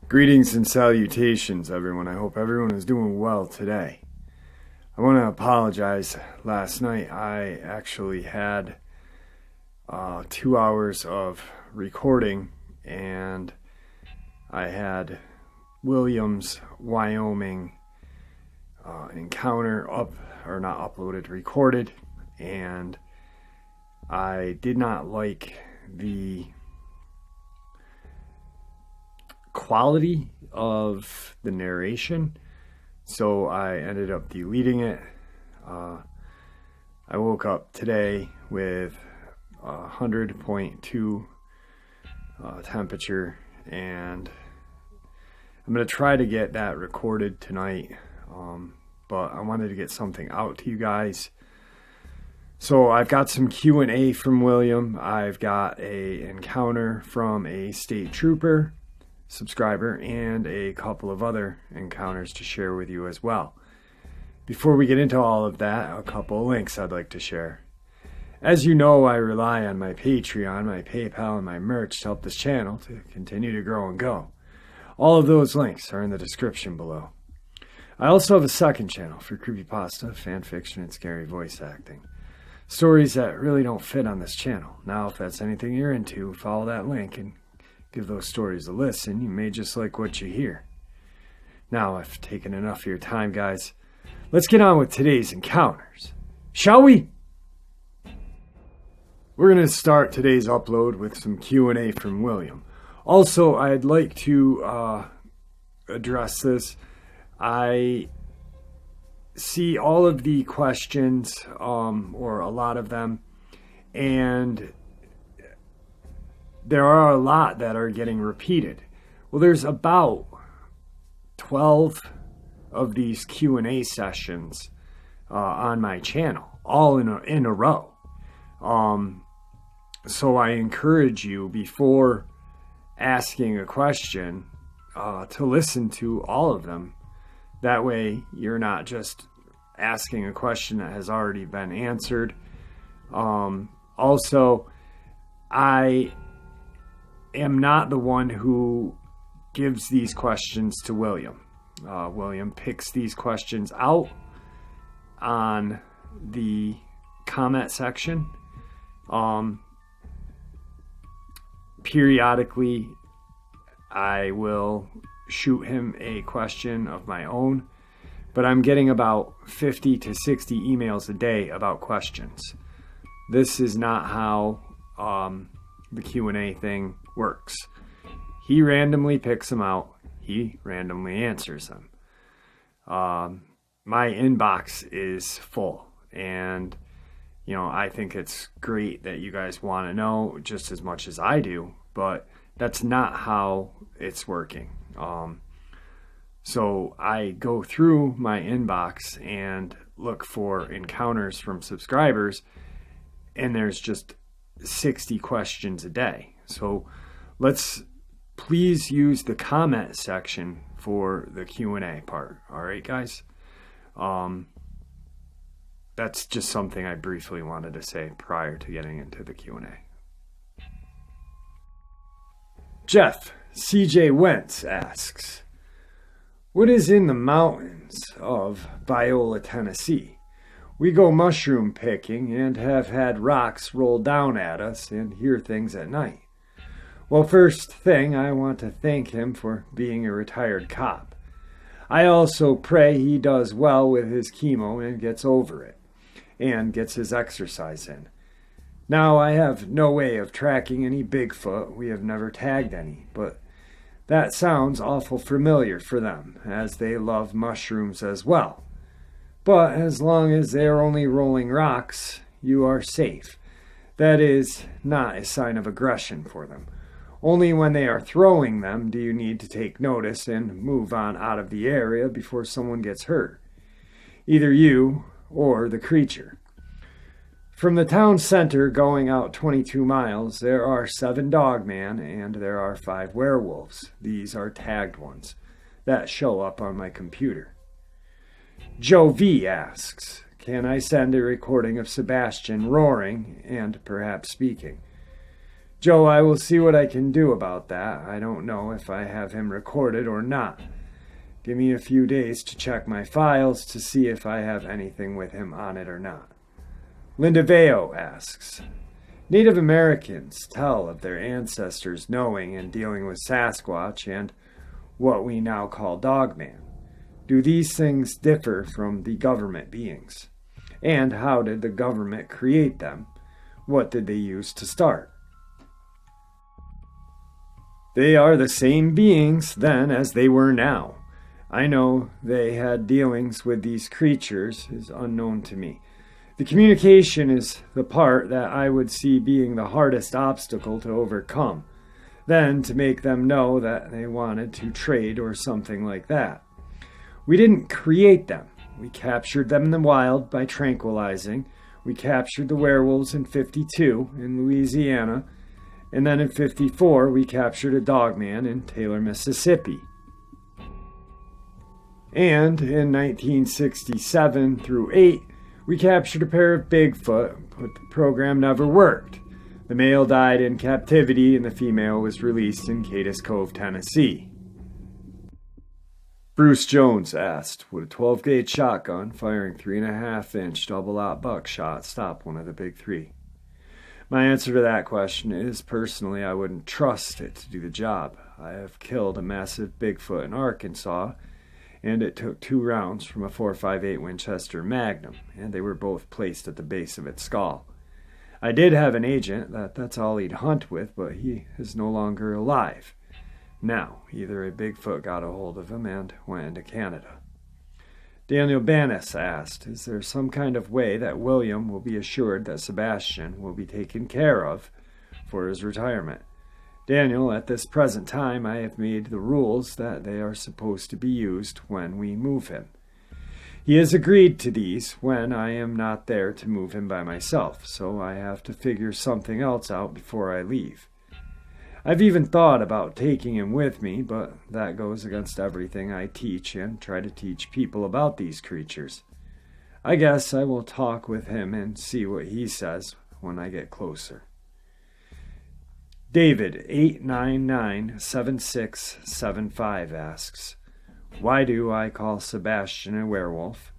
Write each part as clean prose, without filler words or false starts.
Greetings and salutations, everyone. I hope everyone is doing well today. I want to apologize. Last night I actually had 2 hours of recording, and I had Williams, Wyoming encounter recorded, and I did not like the quality of the narration, so I ended up deleting it. I woke up today with 100.2 temperature, and I'm going to try to get that recorded tonight, but I wanted to get something out to you guys. So I've got some Q&A from William. I've got a encounter from a state trooper subscriber and a couple of other encounters to share with you as well. Before we get into all of that, a couple of links I'd like to share. As you know, I rely on my Patreon, my PayPal, and my merch to help this channel to continue to grow and go. All of those links are in the description below. I also have a second channel for creepypasta, fanfiction, and scary voice acting. Stories that really don't fit on this channel. Now, if that's anything you're into, follow that link and give those stories a listen. You may just like what you hear. Now, I've taken enough of your time, guys. Let's get on with today's encounters. Shall we? We're going to start today's upload with some Q&A from William. Also, I'd like to address this. I see all of the questions, or a lot of them, and there are a lot that are getting repeated. Well, there's about 12 of these Q&A sessions on my channel, all in a row. So I encourage you, before asking a question, to listen to all of them. That way you're not just asking a question that has already been answered. Also, I am not the one who gives these questions to William. William picks these questions out on the comment section. Periodically, I will shoot him a question of my own, but I'm getting about 50 to 60 emails a day about questions. This is not how the Q&A thing works. He randomly picks them out. He randomly answers them. My inbox is full, and I think it's great that you guys want to know just as much as I do, but that's not how it's working. So I go through my inbox and look for encounters from subscribers, and there's just 60 questions a day. So let's please use the comment section for the Q&A part. All right, guys? That's just something I briefly wanted to say prior to getting into the Q&A. Jeff C.J. Wentz asks, what is in the mountains of Biola, Tennessee? We go mushroom picking and have had rocks roll down at us and hear things at night. Well, first thing, I want to thank him for being a retired cop. I also pray he does well with his chemo and gets over it, and gets his exercise in. Now, I have no way of tracking any Bigfoot. We have never tagged any, but that sounds awful familiar for them, as they love mushrooms as well. But as long as they are only rolling rocks, you are safe. That is not a sign of aggression for them. Only when they are throwing them do you need to take notice and move on out of the area before someone gets hurt. Either you or the creature. From the town center going out 22 miles, there are 7 Dogman and there are 5 werewolves. These are tagged ones that show up on my computer. Joe V asks, can I send a recording of Sebastian roaring and perhaps speaking? Joe, I will see what I can do about that. I don't know if I have him recorded or not. Give me a few days to check my files to see if I have anything with him on it or not. Linda Veo asks, Native Americans tell of their ancestors knowing and dealing with Sasquatch and what we now call Dogman. Do these things differ from the government beings? And how did the government create them? What did they use to start? They are the same beings then as they were now. I know they had dealings with these creatures is unknown to me. The communication is the part that I would see being the hardest obstacle to overcome. Then to make them know that they wanted to trade or something like that. We didn't create them. We captured them in the wild by tranquilizing. We captured the werewolves in 52 in Louisiana. And then in 54, we captured a dogman in Taylor, Mississippi. And in 1967 through 8, we captured a pair of Bigfoot, but the program never worked. The male died in captivity and the female was released in Cadiz Cove, Tennessee. Bruce Jones asked, would a 12-gauge shotgun firing 3.5-inch double-aught buckshot stop one of the big three? My answer to that question is, personally, I wouldn't trust it to do the job. I have killed a massive Bigfoot in Arkansas, and it took 2 rounds from a .458 Winchester Magnum, and they were both placed at the base of its skull. I did have an agent that's all he'd hunt with, but he is no longer alive. Now, either a Bigfoot got a hold of him and went into Canada. Daniel Bannis asked, is there some kind of way that William will be assured that Sebastian will be taken care of for his retirement? Daniel, at this present time, I have made the rules that they are supposed to be used when we move him. He has agreed to these when I am not there to move him by myself, so I have to figure something else out before I leave. I've even thought about taking him with me, but that goes against everything I teach and try to teach people about these creatures. I guess I will talk with him and see what he says when I get closer. David 8997675 asks, why do I call Sebastian a werewolf?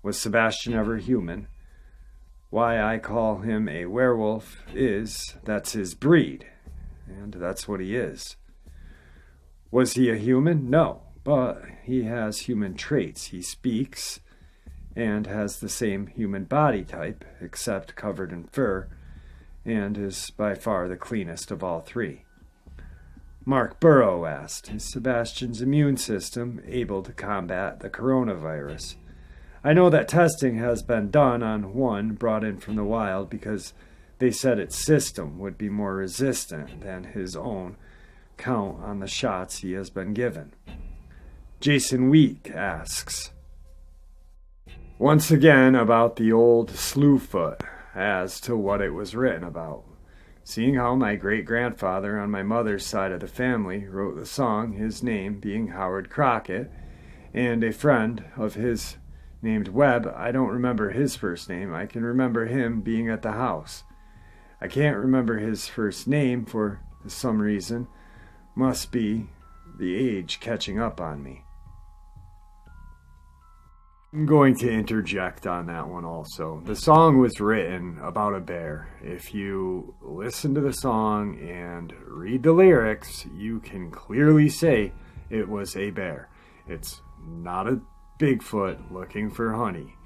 Was Sebastian ever human? Why I call him a werewolf is that's his breed. And that's what he is. Was he a human? No, but he has human traits. He speaks and has the same human body type, except covered in fur, and is by far the cleanest of all 3. Mark Burrow asked, is Sebastian's immune system able to combat the coronavirus? I know that testing has been done on one brought in from the wild because they said its system would be more resistant than his own, count on the shots he has been given. Jason Week asks, once again about the old Slewfoot as to what it was written about. Seeing how my great-grandfather on my mother's side of the family wrote the song, his name being Howard Crockett, and a friend of his named Webb, I don't remember his first name. I can remember him being at the house. I can't remember his first name for some reason. Must be the age catching up on me. I'm going to interject on that one also. The song was written about a bear. If you listen to the song and read the lyrics, you can clearly say it was a bear. It's not a Bigfoot looking for honey.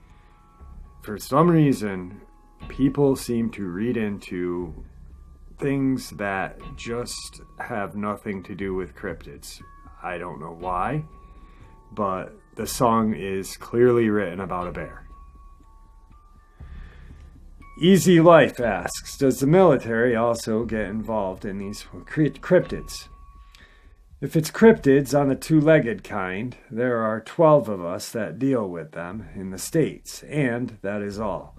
For some reason, people seem to read into things that just have nothing to do with cryptids. I don't know why, but the song is clearly written about a bear. Easy Life asks, does the military also get involved in these cryptids? If it's cryptids on the 2-legged kind, there are 12 of us that deal with them in the States, and that is all.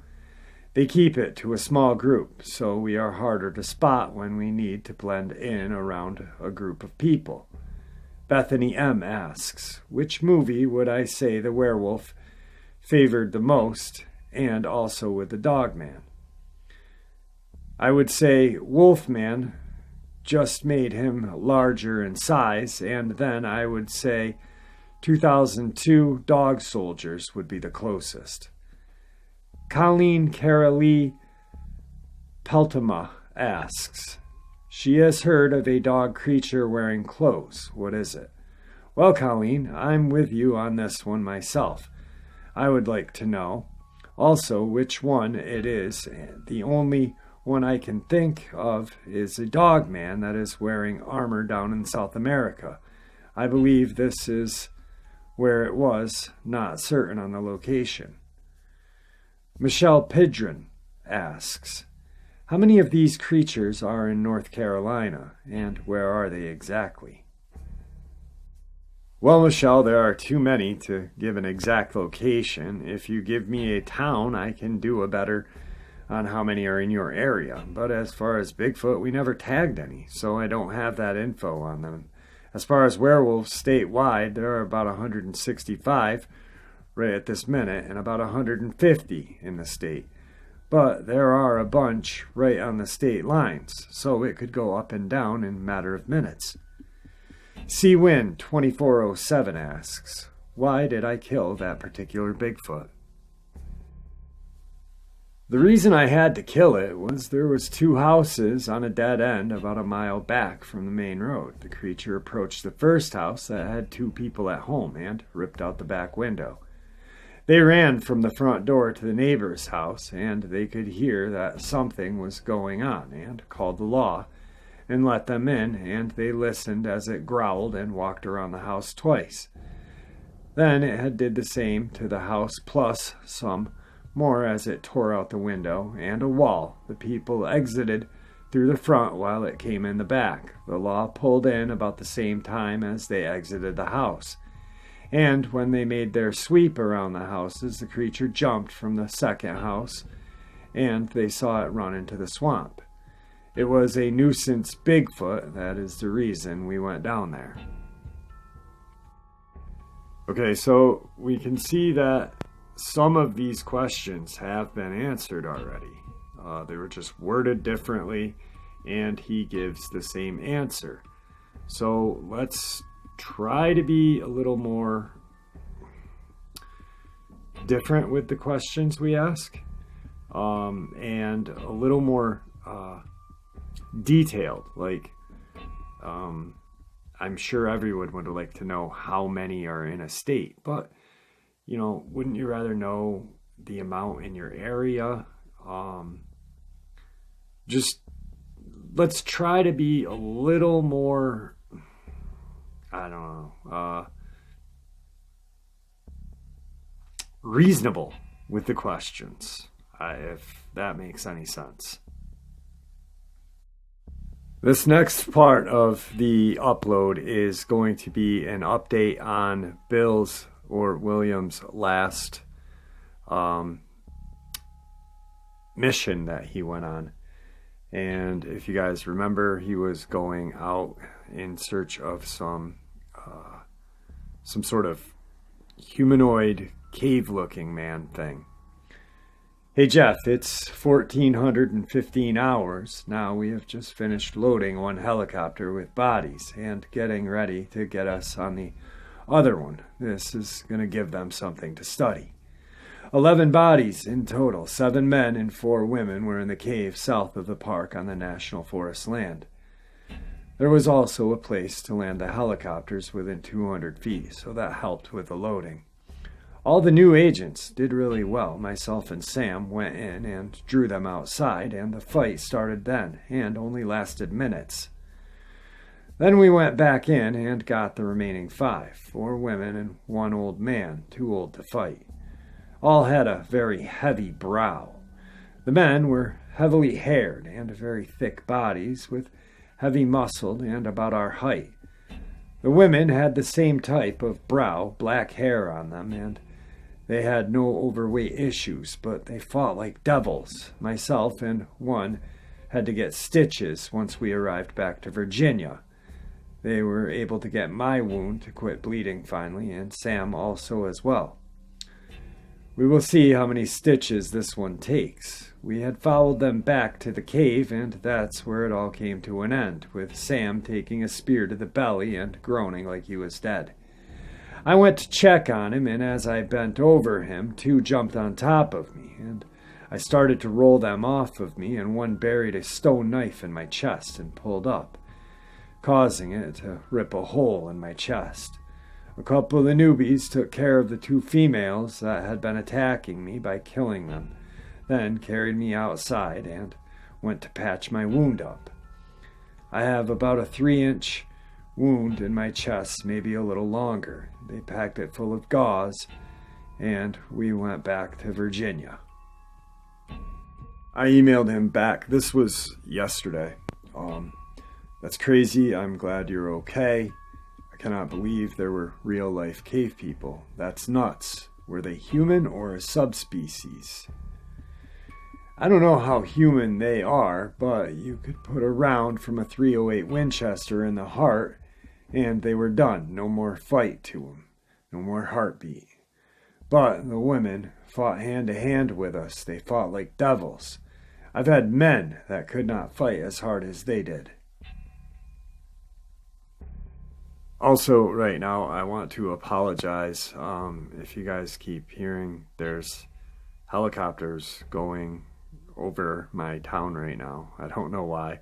They keep it to a small group, so we are harder to spot when we need to blend in around a group of people. Bethany M. asks, which movie would I say the werewolf favored the most, and also with the Dogman. I would say Wolfman just made him larger in size, and then I would say 2002 Dog Soldiers would be the closest. Colleen Carolee Peltema asks, she has heard of a dog creature wearing clothes. What is it? Well, Colleen, I'm with you on this one myself. I would like to know also which one it is. The only one I can think of is a Dogman that is wearing armor down in South America. I believe this is where it was, not certain on the location. Michelle Pidgeon asks, how many of these creatures are in North Carolina, and where are they exactly? Well, Michelle, there are too many to give an exact location. If you give me a town, I can do a better on how many are in your area. But as far as Bigfoot, we never tagged any, so I don't have that info on them. As far as werewolves statewide, there are about 165 right at this minute, and about 150 in the state. But there are a bunch right on the state lines, so it could go up and down in a matter of minutes. Win 2407 asks, why did I kill that particular Bigfoot? The reason I had to kill it was there was 2 houses on a dead end about a mile back from the main road. The creature approached the first house that had 2 people at home and ripped out the back window. They ran from the front door to the neighbor's house, and they could hear that something was going on, and called the law and let them in, and they listened as it growled and walked around the house twice. Then it had did the same to the house, plus some more as it tore out the window and a wall. The people exited through the front while it came in the back. The law pulled in about the same time as they exited the house. And when they made their sweep around the houses, the creature jumped from the second house, and they saw it run into the swamp. It was a nuisance Bigfoot. That is the reason we went down there. Okay, so we can see that some of these questions have been answered already. They were just worded differently, and he gives the same answer. So let's try to be a little more different with the questions we ask, and a little more detailed. Like, I'm sure everyone would like to know how many are in a state, but wouldn't you rather know the amount in your area? Just let's try to be a little more, reasonable with the questions, if that makes any sense. This next part of the upload is going to be an update on Bill's or William's last mission that he went on. And if you guys remember, he was going out in search of some sort of humanoid cave-looking man thing. Hey Jeff, it's 1415 hours. Now we have just finished loading one helicopter with bodies and getting ready to get us on the other one. This is going to give them something to study. 11 bodies in total. 7 men and 4 women were in the cave south of the park on the National Forest land. There was also a place to land the helicopters within 200 feet, so that helped with the loading. All the new agents did really well. Myself and Sam went in and drew them outside, and the fight started then, and only lasted minutes. Then we went back in and got the remaining 5, 4 women and 1 old man, too old to fight. All had a very heavy brow. The men were heavily haired and very thick bodies with heavy muscled and about our height. The women had the same type of brow, black hair on them, and they had no overweight issues, but they fought like devils. Myself and 1 had to get stitches once we arrived back to Virginia. They were able to get my wound to quit bleeding finally, and Sam also as well. We will see how many stitches this one takes. We had followed them back to the cave, and that's where it all came to an end, with Sam taking a spear to the belly and groaning like he was dead. I went to check on him, and as I bent over him, two jumped on top of me, and I started to roll them off of me, and one buried a stone knife in my chest and pulled up, causing it to rip a hole in my chest. A couple of the newbies took care of the two females that had been attacking me by killing them, then carried me outside and went to patch my wound up. I have about a 3-inch wound in my chest, maybe a little longer. They packed it full of gauze, and we went back to Virginia. I emailed him back. This was yesterday. That's crazy. I'm glad you're okay. I cannot believe there were real-life cave people. That's nuts. Were they human or a subspecies? I don't know how human they are, but you could put a round from a .308 Winchester in the heart, and they were done. No more fight to them. No more heartbeat. But the women fought hand-to-hand with us. They fought like devils. I've had men that could not fight as hard as they did. Also, right now, I want to apologize. If you guys keep hearing, there's helicopters going over my town right now. I don't know why.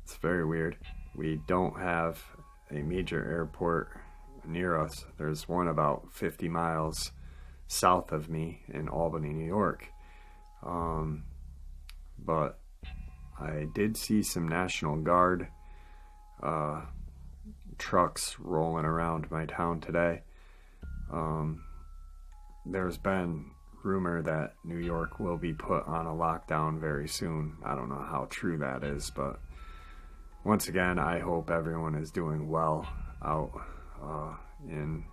It's very weird. We don't have a major airport near us. There's one about 50 miles south of me in Albany, New York. But I did see some National Guard trucks rolling around my town today. There's been rumor that New York will be put on a lockdown very soon. I don't know how true that is, but once again, I hope everyone is doing well out in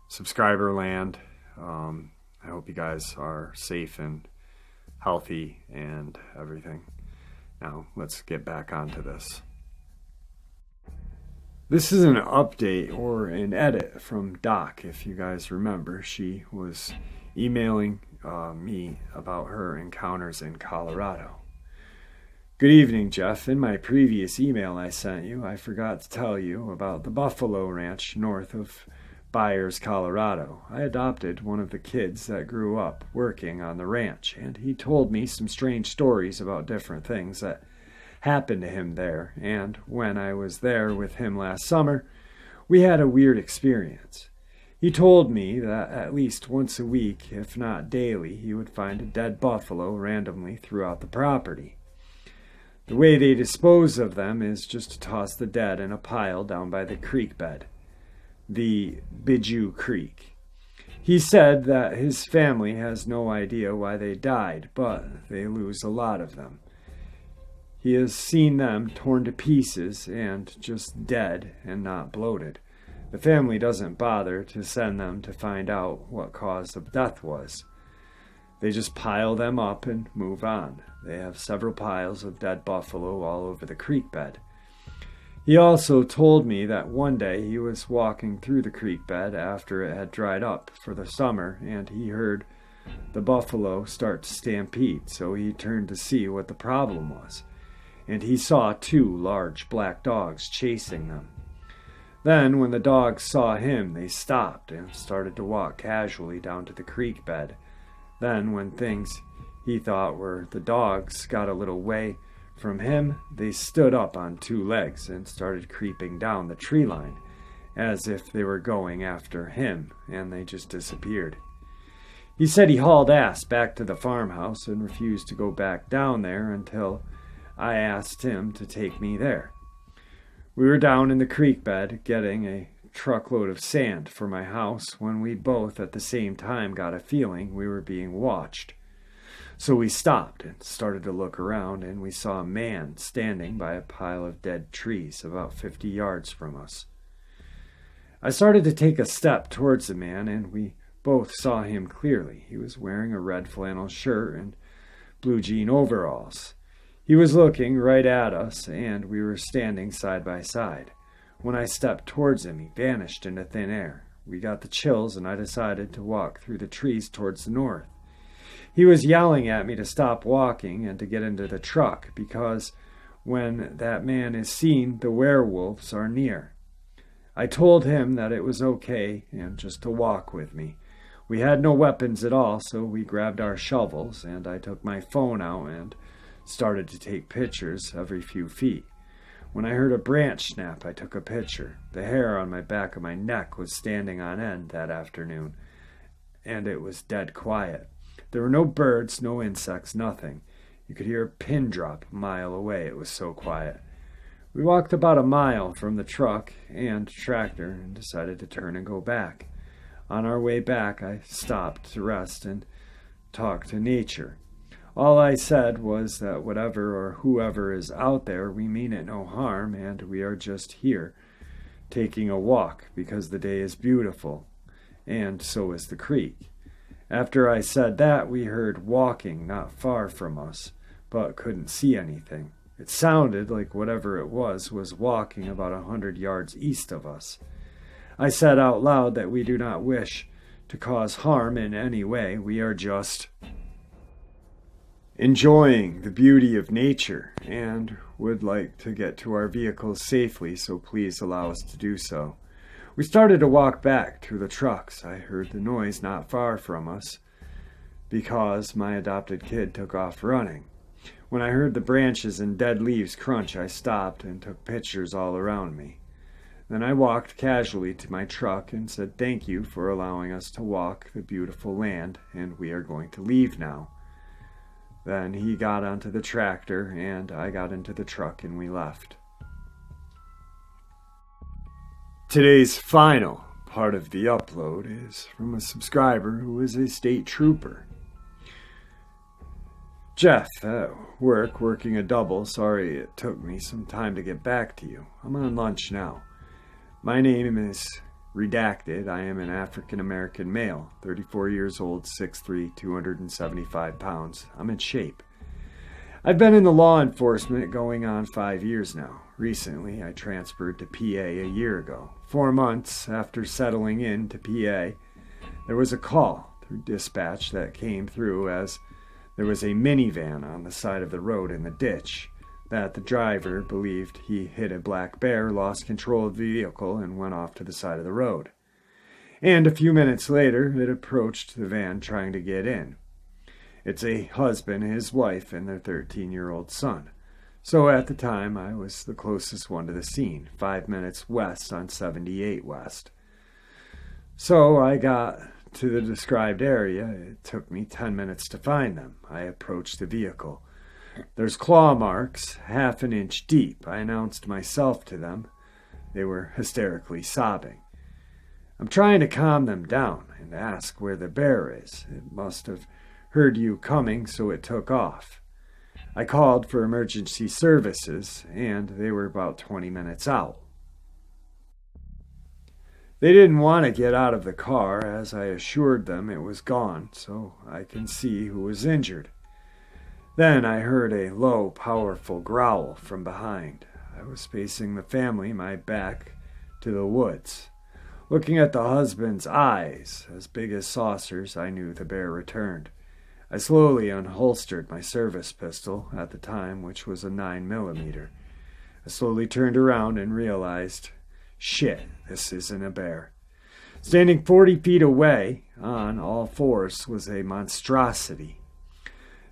subscriber land. I hope you guys are safe and healthy and everything. Now, let's get back onto this. This is an update or an edit from Doc. If you guys remember, she was emailing me about her encounters in Colorado. Good evening, Jeff. In my previous email I sent you, I forgot to tell you about the Buffalo Ranch north of Byers, Colorado. I adopted one of the kids that grew up working on the ranch, and he told me some strange stories about different things that happened to him there, and when I was there with him last summer, we had a weird experience. He told me that at least once a week, if not daily, he would find a dead buffalo randomly throughout the property. The way they dispose of them is just to toss the dead in a pile down by the creek bed, the Bijou Creek. He said that his family has no idea why they died, but they lose a lot of them. He has seen them torn to pieces and just dead and not bloated. The family doesn't bother to send them to find out what cause the death was. They just pile them up and move on. They have several piles of dead buffalo all over the creek bed. He also told me that one day he was walking through the creek bed after it had dried up for the summer, and he heard the buffalo start to stampede, so he turned to see what the problem was, and he saw 2 large black dogs chasing them. Then, when the dogs saw him, they stopped and started to walk casually down to the creek bed. Then, when things he thought were the dogs got a little way from him, they stood up on 2 legs and started creeping down the tree line, as if they were going after him, and they just disappeared. He said he hauled ass back to the farmhouse and refused to go back down there until I asked him to take me there. We were down in the creek bed getting a truckload of sand for my house when we both at the same time got a feeling we were being watched. So we stopped and started to look around, and we saw a man standing by a pile of dead trees about 50 yards from us. I started to take a step towards the man, and we both saw him clearly. He was wearing a red flannel shirt and blue jean overalls. He was looking right at us, and we were standing side by side. When I stepped towards him, he vanished into thin air. we got the chills and I decided to walk through the trees towards the north. He was yelling at me to stop walking and to get into the truck because when that man is seen, the werewolves are near. I told him that it was okay and just to walk with me. We had no weapons at all, so we grabbed our shovels and I took my phone out and started to take pictures every few feet. When I heard a branch snap, I took a picture. The hair on my back of my neck was standing on end that afternoon, and it was dead quiet. There were no birds, no insects, nothing. You could hear a pin drop a mile away. It was so quiet. We walked about a mile from the truck and tractor and decided to turn and go back. On our way back, I stopped to rest and talk to nature. All I said was that whatever or whoever is out there, we mean it no harm, and we are just here, taking a walk because the day is beautiful, and so is the creek. After I said that, we heard walking not far from us, but couldn't see anything. It sounded like whatever it was walking about 100 yards east of us. I said out loud that we do not wish to cause harm in any way. We are just enjoying the beauty of nature and would like to get to our vehicles safely, so please allow us to do so. We started to walk back through the trucks. I heard the noise not far from us because my adopted kid took off running. When I heard the branches and dead leaves crunch, I stopped and took pictures all around me. Then I walked casually to my truck and said thank you for allowing us to walk the beautiful land, and we are going to leave now. Then he got onto the tractor and I got into the truck and we left. Today's final part of the upload is from a subscriber who is a state trooper. Jeff, at work, working a double. Sorry it took me some time to get back to you. I'm on lunch now. My name is redacted. I am an African-American male, 34 years old, 6'3", 275 pounds. I'm in shape. I've been in the law enforcement going on 5 years now. Recently, I transferred to PA a year ago. 4 months after settling in to PA, there was a call through dispatch that came through as there was a minivan on the side of the road in the ditch that the driver believed he hit a black bear, lost control of the vehicle, and went off to the side of the road. And a few minutes later, it approached the van trying to get in. It's a husband, his wife, and their 13-year-old son. So at the time, I was the closest one to the scene, 5 minutes west on 78 West. So I got to the described area. It took me 10 minutes to find them. I approached the vehicle. There's claw marks, half an inch deep. I announced myself to them. They were hysterically sobbing. I'm trying to calm them down and ask where the bear is. It must have heard you coming, so it took off. I called for emergency services, and they were about 20 minutes out. They didn't want to get out of the car, as I assured them it was gone, so I can see who was injured. Then I heard a low, powerful growl from behind. I was facing the family, my back to the woods. Looking at the husband's eyes, as big as saucers, I knew the bear returned. I slowly unholstered my service pistol, at the time, which was a 9mm. I slowly turned around and realized, shit, this isn't a bear. Standing 40 feet away, on all fours, was a monstrosity.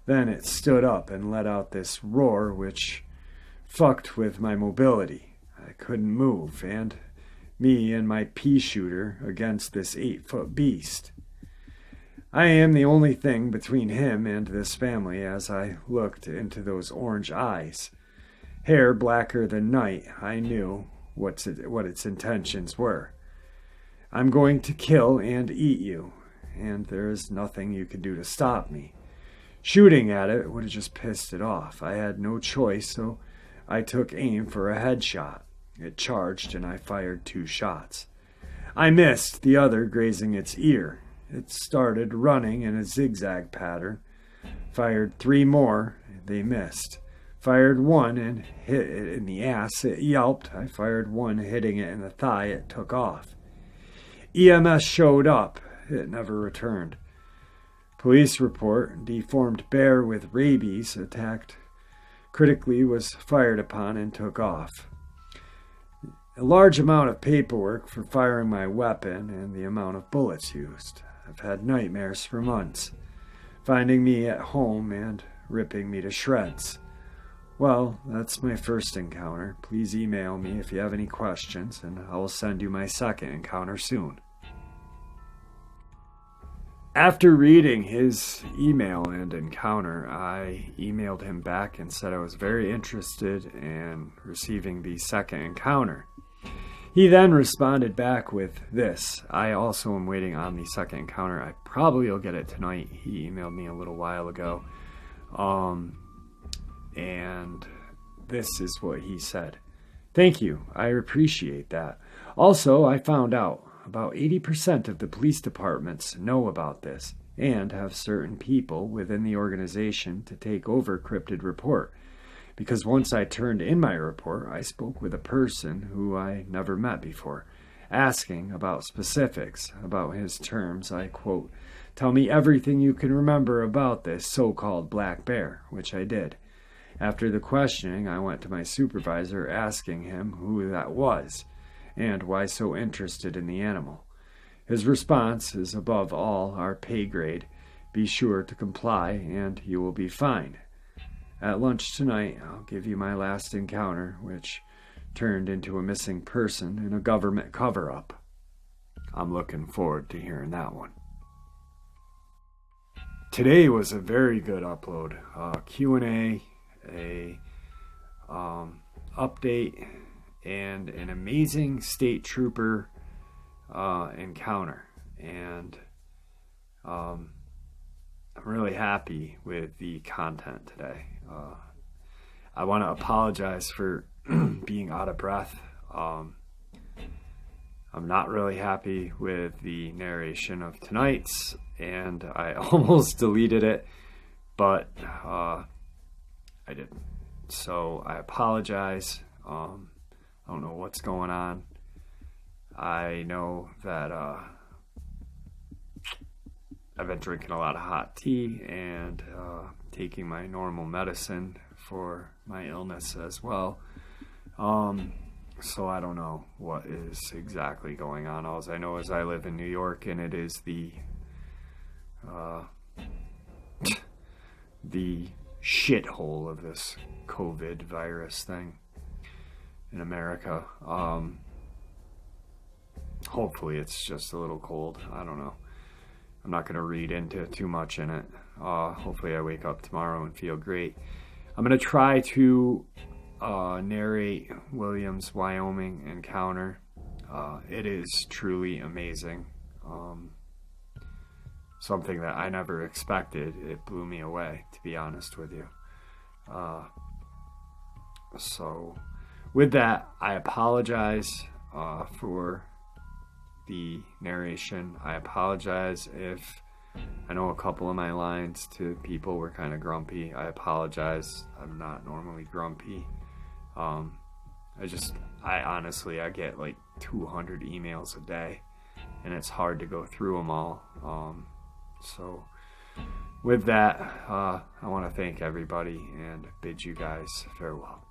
Then it stood up and let out this roar which fucked with my mobility. I couldn't move, and me and my pea shooter against this 8-foot beast. I am the only thing between him and this family as I looked into those orange eyes. Hair blacker than night, I knew what its intentions were. I'm going to kill and eat you, and there is nothing you can do to stop me. Shooting at it would have just pissed it off. I had no choice, so I took aim for a headshot. It charged, and I fired 2 shots. I missed, the other grazing its ear. It started running in a zigzag pattern. Fired 3 more. They missed. Fired 1 and hit it in the ass. It yelped. I fired 1, hitting it in the thigh. It took off. EMS showed up. It never returned. Police report, deformed bear with rabies attacked critically was fired upon and took off. A large amount of paperwork for firing my weapon and the amount of bullets used. I've had nightmares for months, finding me at home and ripping me to shreds. Well, that's my first encounter. Please email me if you have any questions, and I will send you my second encounter soon. After reading his email and encounter, I emailed him back and said I was very interested in receiving the second encounter. He then responded back with this: I also am waiting on the second encounter. I probably will get it tonight. He emailed me a little while ago. And this is what he said. Thank you. I appreciate that. Also, I found out about 80% of the police departments know about this and have certain people within the organization to take over cryptid report. Because once I turned in my report, I spoke with a person who I never met before, asking about specifics about his terms. I quote, "Tell me everything you can remember about this so-called black bear," which I did. After the questioning, I went to my supervisor asking him who that was and why so interested in the animal. His response is, above all, our pay grade. Be sure to comply and you will be fine. At lunch tonight, I'll give you my last encounter, which turned into a missing person in a government cover-up. I'm looking forward to hearing that one. Today was a very good upload. Q&A, update, and an amazing state trooper encounter. And I'm really happy with the content today. I want to apologize for being out of breath. I'm not really happy with the narration of tonight's, and I almost deleted it, but I didn't. So I apologize. I don't know what's going on. I know that I've been drinking a lot of hot tea and taking my normal medicine for my illness as well. So I don't know what is exactly going on. All I know is I live in New York, and it is the shithole of this COVID virus thing in America. Hopefully it's just a little cold. I don't know. I'm not going to read into too much in it. Hopefully I wake up tomorrow and feel great. I'm going to try to narrate Williams, Wyoming encounter. It is truly amazing. Something that I never expected. It blew me away, to be honest with you. So with that, I apologize for the narration. I apologize if I know a couple of my lines to people were kind of grumpy. I apologize. I'm not normally grumpy. I honestly get like 200 emails a day, and it's hard to go through them all. So with that, I want to thank everybody and bid you guys farewell.